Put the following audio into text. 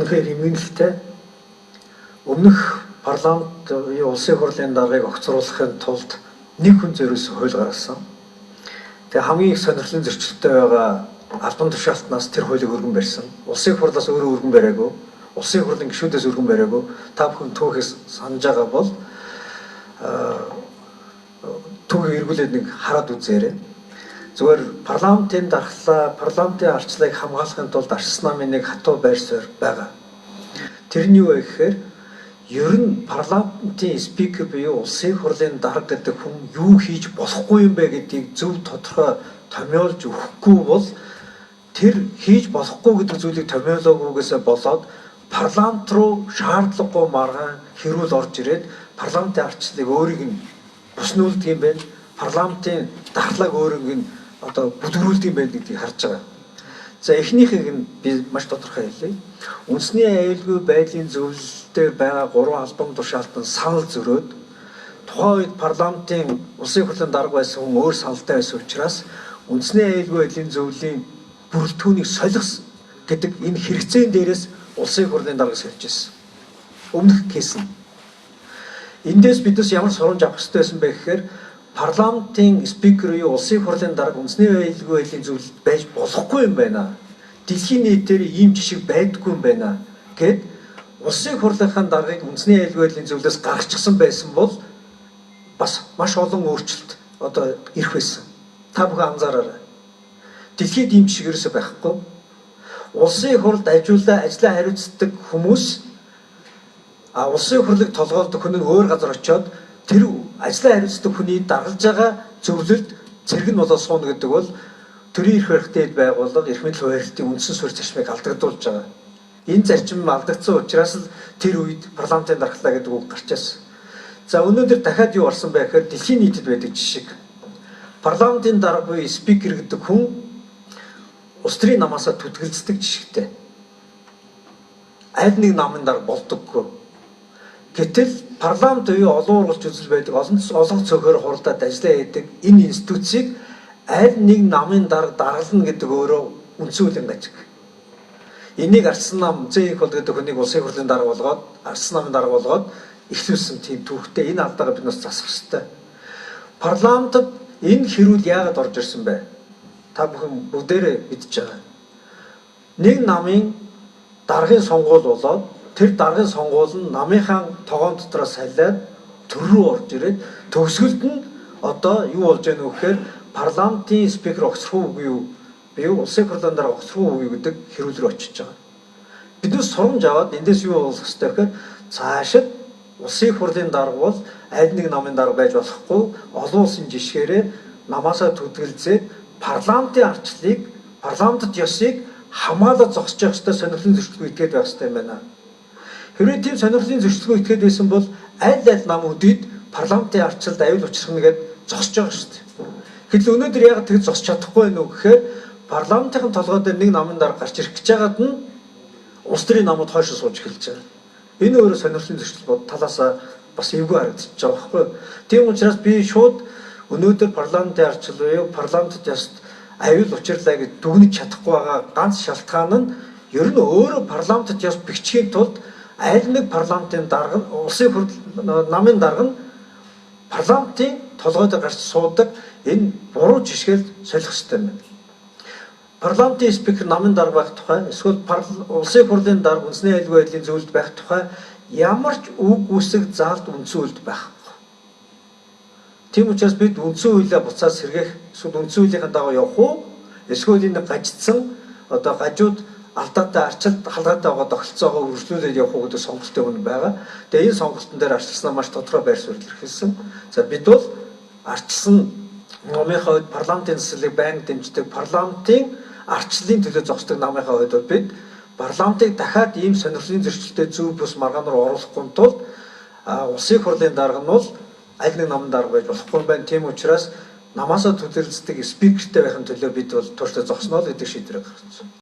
үнэхээр эмгэнэлтэй өмнөх парламент улсын хурлын даргаыг огцруулахын тулд нэг хүн зөрөөс хууль гаргасан. Тэгээ хамгийн их сонирхлын зөрчилтэй байгаа албан тушаалтнаас тэр хуулийг өргөн барьсан. Улсын хурлаас өөрөө өргөн бариагүй. Улсын хурлын гишүүдээс өргөн бариагүй. Та бүхэн түүхээс санаж байгаа бол түүхийг эргүүлээд нэг хараад үзээрэй. Зүгээр парламентын дархлаа, парламентын арчлыг хамгаалахын тулд арчсан намын нэг хатуу байр суурь байгаа. Тэр нь юу вэ гэхээр ер нь парламентын спикер буюу улсын хурлын дарга гэдэг хүн юу хийж болохгүй юм бэ гэдгийг зөв тодорхой томьёолж өгөхгүй бол тэр хийж болохгүй гэдэг зүйлийг томьёолоогүйгээсээ болоод парламент руу шаардлагагүй маргаан хэрүүл орж ирээд парламентын арчлыг өөрийг нь буснуулдаг юм байна. Парламентын дархлааг өөрийг нь бүдгэрүүлдэг юм байна гэдгийг харж байгаа. За эхнийхийг нь би маш тодорхой хэлье. Үндэсний аюулгүй байдлын зөвлөлтөөр байгаа 3 албан тушаалтан санал зөрөөд тухайн үед парламентын улсын хурлын дарга байсан хүн өөр саналтай байсан учраас үндэсний аюулгүй байдлын зөвлөлийн бүрэлдэхүүнийг солих гэдэг энэ хэрэгцээн дээрээс улсын хурлын дарга сольж ирсэн. Өмнөх кейс нь. Эндээс бидээс ямар сургамж авах хэрэгтэй байсан бэ гэхээр парламентын спикер юу улсын хурлын дарга үндэсний аюулгүй байдлын зөвлөлд байж болохгүй юм байна. Дэлхийн нийтээр ийм жишг байдаггүй юм байна гэд улсын хурлынхаа даргыг үндэсний аюулгүй байдлын зөвлөлөөс гаргачихсан байсан бол бас маш олон өөрчлөлт ирэх байсан. Та бүхэн анзаараарай. Дэлхийд ийм жишг ерөөсөй байхгүй. Улсын хурлд ажиллаа хариуцдаг хүмүүс улсын хурлыг толгойлдог хүн нь өөр газар очиод тэр ажлаа хариуцдаг хүний даргалж байгаа зөвлөлд цэрэг нь болоо сууна гэдэг бол төрийн эрх барихтад байгууллага эрх мэдэл хуваарлтын үндсэн суурь зарчмыг алдагдуулж байгаа. Энэ зарчим алдагдсан учраас л тэр үед парламентын дархлаа гэдэг үг гарч ирсэн. За өнөөдөр дахиад юу орсон бэ гэхээр дэлхийн нийтэд байдаг жишг. Парламентын дарга буюу спикер гэдэг хүн улс төрийн намаасаа түтгэлцдэг жишгтэй. Аль нэг намын дарга болдоггүй. Гэтэл парламент буюу олон ургалч үзэл байдаг олон цөөхөр хуралдаад ажиллаа хийдэг энэ институцийг аль нэг намын дарга даргална гэдэг өөрөө үндсэн үлийн гажиг. Энийг арчсан нам зээх бол гэдэг хүнийг улсын хурлын дарга болгоод арчсан намын дарга болгоод ихлүүлсэн тийм түүхтэй энэ алдаагаа бид нас засах хэрэгтэй. Парламентод энэ хэрүүл яагаад орж ирсэн бэ? Та бүхэн бүгдээрээ мэдж байгаа. Нэг намын даргын сонгуул болоод тэр даргын сонгуул нь намынхаа тогоон дотроос салиад төр рүү орж ирээд төгсгөлд нь юу болж байна вэ гэхээр парламентын спикер огцрох уу буюу улсын хурлын дарга огцрох уу гэдэг хэрүүл рүү очиж байгаа. Биднээс сургамж аваад эндээс юу болох ёстой гэхээр цаашид улсын хурлын дарга бол аль нэг намын дарга байж болохгүй олон улсын жишгээрээ намаасаа түтгэлзээд парламентын арчлыг парламентд ёсыг хамгаалаад зогсож явах ёстой сонирхлын зөрчилгүй итгээд байх ёстой юм байна. Хэрвээ тийм сонирхлын зөрчилгүй итгээд байсан бол аль нам үдид парламентын арчилд аюул учрах нэгэд зогсож байгаа шүү дээ. Гэтэл өнөөдөр яг тэг зогсож чадахгүй байна уу гэхээр парламентын толгой дээр нэг намын дарга гарч ирэх гэж байгаад нь улс төрийн намууд хойшоо сууж эхэлж байгаа. Энэ өөрөө сонирхлын зөрчил талаасаа бас эвгүй харагдаж байгаа байхгүй юу? Тийм учраас би шууд өнөөдөр парламентын арчил буюу парламентд яст аюул учирлаа гэж дүгнэж чадахгүй байгаа ганц шалтгаан нь ер нь өөрөө парламентд яст бичгийн тулд аль нэг парламентын дарга улсын хурл намын дарга нь парламентын толгой дээр гарч суудаг энэ буруу жишгээл солих хэрэгтэй юм. Парламентын спикер намын дарга байх тухай эсвэл улсын хурлын дарга үндэсний аюулгүй байдлын зөвлөлд байх тухай ямар ч үг үсэг заалд үндсэн үйлд байхгүй. Тийм учраас бид үндсэн үйлээ буцаад сэргээх эсвэл үндсэн үйлийнхаа дагуу явах уу? Эсвэл энэ гажидсан гажууд алдаатай арчилд халгаатай байгаа тогтолцоогоо үргэлжлүүлээд явах уу гэдэг сонголттой хүн байгаа. Тэгээ энэ сонголтын дээр арчилснаа маш тодорхой байр суурь илэрхийлсэн. За бид бол арчилсан намынхаа хувьд парламентын засаглалыг байнга дэмждэг парламентын арчлалын төлөө зогсдог намынхаа хувьд бид парламентыг дахиад ийм сонирхлын зөрчилтэй зөв бус маргаанаар оруулахгүй тулд улсын хурлын дарга нь бол аль нэг намын дарга байж болохгүй юм байна. Тийм учраас намаасаа түлхэлцдэг спикертэй байхын төлөө бид бол тууштай зогсноо л гэдэг шийдвэрийг гаргасан.